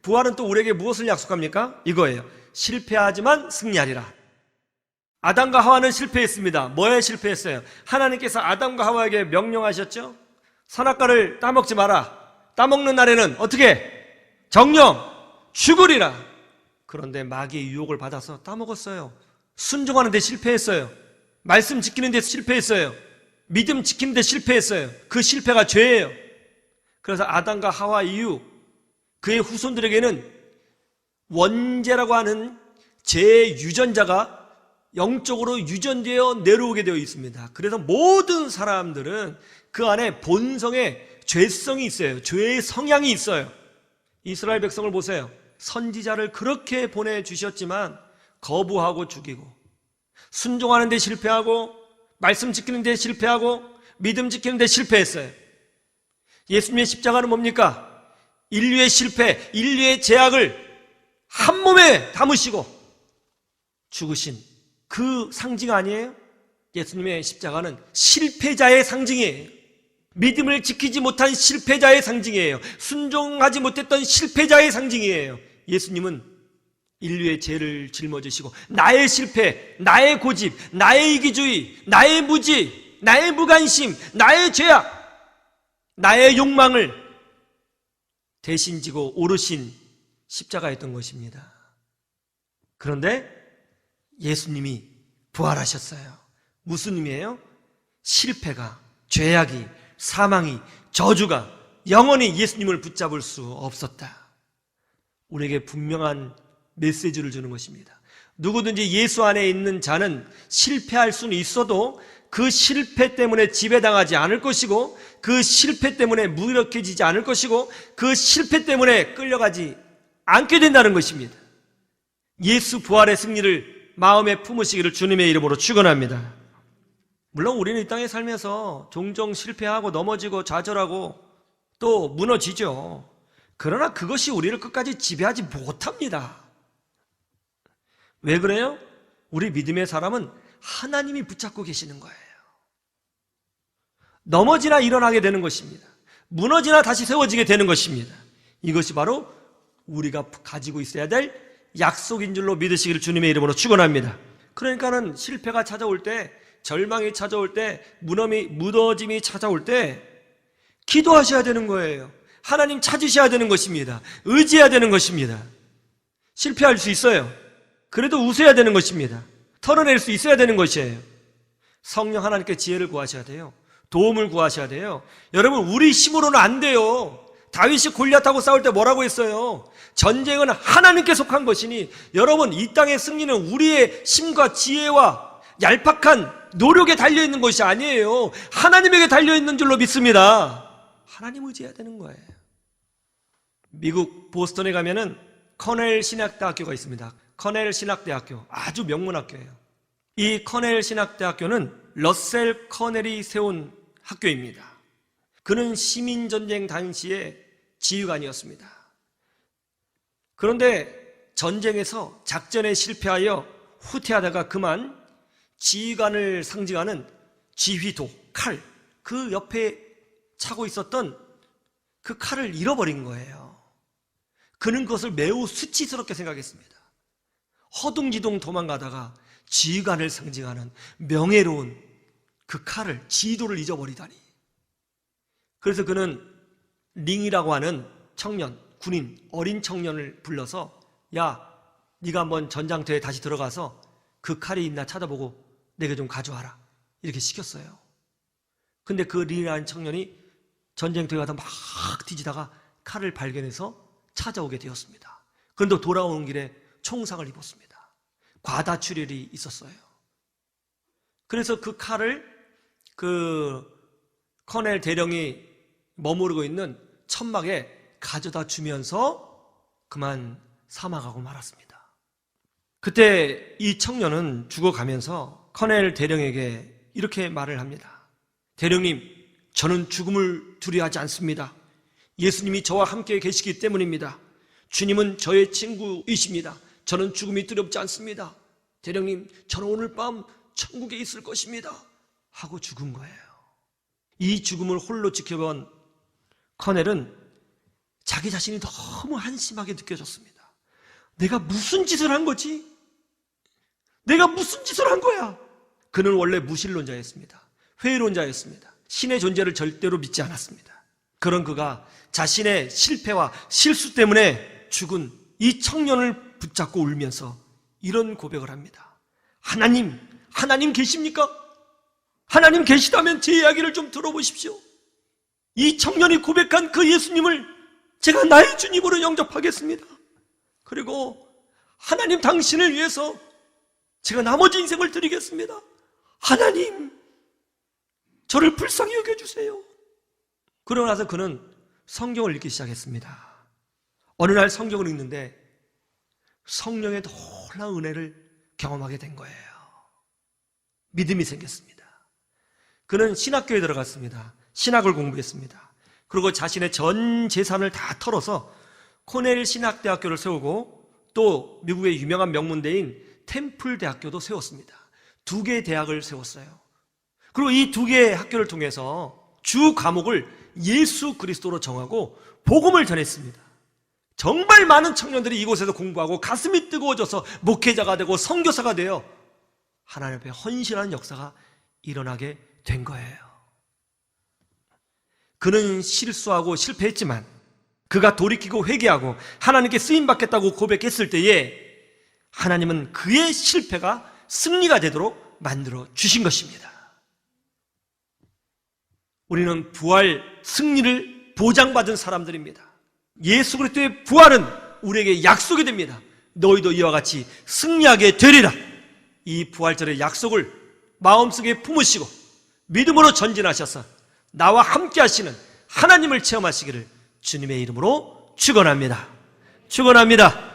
부활은 또 우리에게 무엇을 약속합니까? 이거예요. 실패하지만 승리하리라. 아담과 하와는 실패했습니다. 뭐에 실패했어요? 하나님께서 아담과 하와에게 명령하셨죠? 선악과를 따먹지 마라. 따먹는 날에는 어떻게? 정령 죽으리라. 그런데 마귀의 유혹을 받아서 따먹었어요. 순종하는 데 실패했어요. 말씀 지키는 데 실패했어요. 믿음 지키는 데 실패했어요. 그 실패가 죄예요. 그래서 아담과 하와 이후 그의 후손들에게는 원죄라고 하는 죄의 유전자가 영적으로 유전되어 내려오게 되어 있습니다. 그래서 모든 사람들은 그 안에 본성의 죄성이 있어요. 죄의 성향이 있어요. 이스라엘 백성을 보세요. 선지자를 그렇게 보내주셨지만 거부하고 죽이고, 순종하는 데 실패하고, 말씀 지키는 데 실패하고, 믿음 지키는 데 실패했어요. 예수님의 십자가는 뭡니까? 인류의 실패, 인류의 죄악을 한 몸에 담으시고 죽으신 그 상징 아니에요? 예수님의 십자가는 실패자의 상징이에요. 믿음을 지키지 못한 실패자의 상징이에요. 순종하지 못했던 실패자의 상징이에요. 예수님은 인류의 죄를 짊어지시고 나의 실패, 나의 고집, 나의 이기주의, 나의 무지, 나의 무관심, 나의 죄악, 나의 욕망을 대신 지고 오르신 십자가였던 것입니다. 그런데 예수님이 부활하셨어요. 무슨 의미예요? 실패가, 죄악이, 사망이, 저주가 영원히 예수님을 붙잡을 수 없었다. 우리에게 분명한 메시지를 주는 것입니다. 누구든지 예수 안에 있는 자는 실패할 수는 있어도 그 실패 때문에 지배당하지 않을 것이고, 그 실패 때문에 무력해지지 않을 것이고, 그 실패 때문에 끌려가지 않게 된다는 것입니다. 예수 부활의 승리를 마음에 품으시기를 주님의 이름으로 축원합니다. 물론 우리는 이 땅에 살면서 종종 실패하고 넘어지고 좌절하고 또 무너지죠. 그러나 그것이 우리를 끝까지 지배하지 못합니다. 왜 그래요? 우리 믿음의 사람은 하나님이 붙잡고 계시는 거예요. 넘어지나 일어나게 되는 것입니다. 무너지나 다시 세워지게 되는 것입니다. 이것이 바로 우리가 가지고 있어야 될 약속인 줄로 믿으시기를 주님의 이름으로 축원합니다. 그러니까는 실패가 찾아올 때, 절망이 찾아올 때, 무너짐이 찾아올 때 기도하셔야 되는 거예요. 하나님 찾으셔야 되는 것입니다. 의지해야 되는 것입니다. 실패할 수 있어요. 그래도 웃어야 되는 것입니다. 털어낼 수 있어야 되는 것이에요. 성령 하나님께 지혜를 구하셔야 돼요. 도움을 구하셔야 돼요. 여러분, 우리 힘으로는 안 돼요. 다윗이 골리앗하고 싸울 때 뭐라고 했어요? 전쟁은 하나님께 속한 것이니, 여러분, 이 땅의 승리는 우리의 힘과 지혜와 얄팍한 노력에 달려있는 것이 아니에요. 하나님에게 달려있는 줄로 믿습니다. 하나님 의지해야 되는 거예요. 미국 보스턴에 가면은 커넬 신학대학교가 있습니다. 커넬 신학대학교, 아주 명문학교예요. 이 커넬 신학대학교는 러셀 커넬이 세운 학교입니다. 그는 시민전쟁 당시의 지휘관이었습니다. 그런데 전쟁에서 작전에 실패하여 후퇴하다가 그만 지휘관을 상징하는 지휘도, 칼, 그 옆에 차고 있었던 그 칼을 잃어버린 거예요. 그는 그것을 매우 수치스럽게 생각했습니다. 허둥지둥 도망가다가 지휘관을 상징하는 명예로운 그 칼을, 지휘도를 잊어버리다니. 그래서 그는 링이라고 하는 청년, 군인, 어린 청년을 불러서, 야, 네가 한번 전장터에 다시 들어가서 그 칼이 있나 찾아보고 내게 좀 가져와라, 이렇게 시켰어요. 근데 그 링이라는 청년이 전쟁터에 가다 막 뒤지다가 칼을 발견해서 찾아오게 되었습니다. 그런데 돌아오는 길에 총상을 입었습니다. 과다출혈이 있었어요. 그래서 그 칼을 그 커넬 대령이 머무르고 있는 천막에 가져다 주면서 그만 사망하고 말았습니다. 그때 이 청년은 죽어가면서 커넬 대령에게 이렇게 말을 합니다. 대령님, 저는 죽음을 두려워하지 않습니다. 예수님이 저와 함께 계시기 때문입니다. 주님은 저의 친구이십니다. 저는 죽음이 두렵지 않습니다. 대령님, 저는 오늘 밤 천국에 있을 것입니다. 하고 죽은 거예요. 이 죽음을 홀로 지켜본 커넬은 자기 자신이 너무 한심하게 느껴졌습니다. 내가 무슨 짓을 한 거지? 내가 무슨 짓을 한 거야? 그는 원래 무신론자였습니다. 회의론자였습니다. 신의 존재를 절대로 믿지 않았습니다. 그런 그가 자신의 실패와 실수 때문에 죽은 이 청년을 붙잡고 울면서 이런 고백을 합니다. 하나님 계십니까? 하나님 계시다면 제 이야기를 좀 들어보십시오. 이 청년이 고백한 그 예수님을 제가 나의 주님으로 영접하겠습니다. 그리고 하나님 당신을 위해서 제가 나머지 인생을 드리겠습니다. 하나님, 저를 불쌍히 여겨주세요. 그러고 나서 그는 성경을 읽기 시작했습니다. 어느 날 성경을 읽는데 성령의 놀라운 은혜를 경험하게 된 거예요. 믿음이 생겼습니다. 그는 신학교에 들어갔습니다. 신학을 공부했습니다. 그리고 자신의 전 재산을 다 털어서 코넬 신학대학교를 세우고 또 미국의 유명한 명문대인 템플 대학교도 세웠습니다. 2개의 대학을 세웠어요. 그리고 이 2개의 학교를 통해서 주 과목을 예수 그리스도로 정하고 복음을 전했습니다. 정말 많은 청년들이 이곳에서 공부하고 가슴이 뜨거워져서 목회자가 되고 선교사가 되어 하나님 앞에 헌신하는 역사가 일어나게 된 거예요. 그는 실수하고 실패했지만 그가 돌이키고 회개하고 하나님께 쓰임받겠다고 고백했을 때에 하나님은 그의 실패가 승리가 되도록 만들어 주신 것입니다. 우리는 부활 승리를 보장받은 사람들입니다. 예수 그리스도의 부활은 우리에게 약속이 됩니다. 너희도 이와 같이 승리하게 되리라. 이 부활절의 약속을 마음속에 품으시고 믿음으로 전진하셔서 나와 함께 하시는 하나님을 체험하시기를 주님의 이름으로 축원합니다. 축원합니다.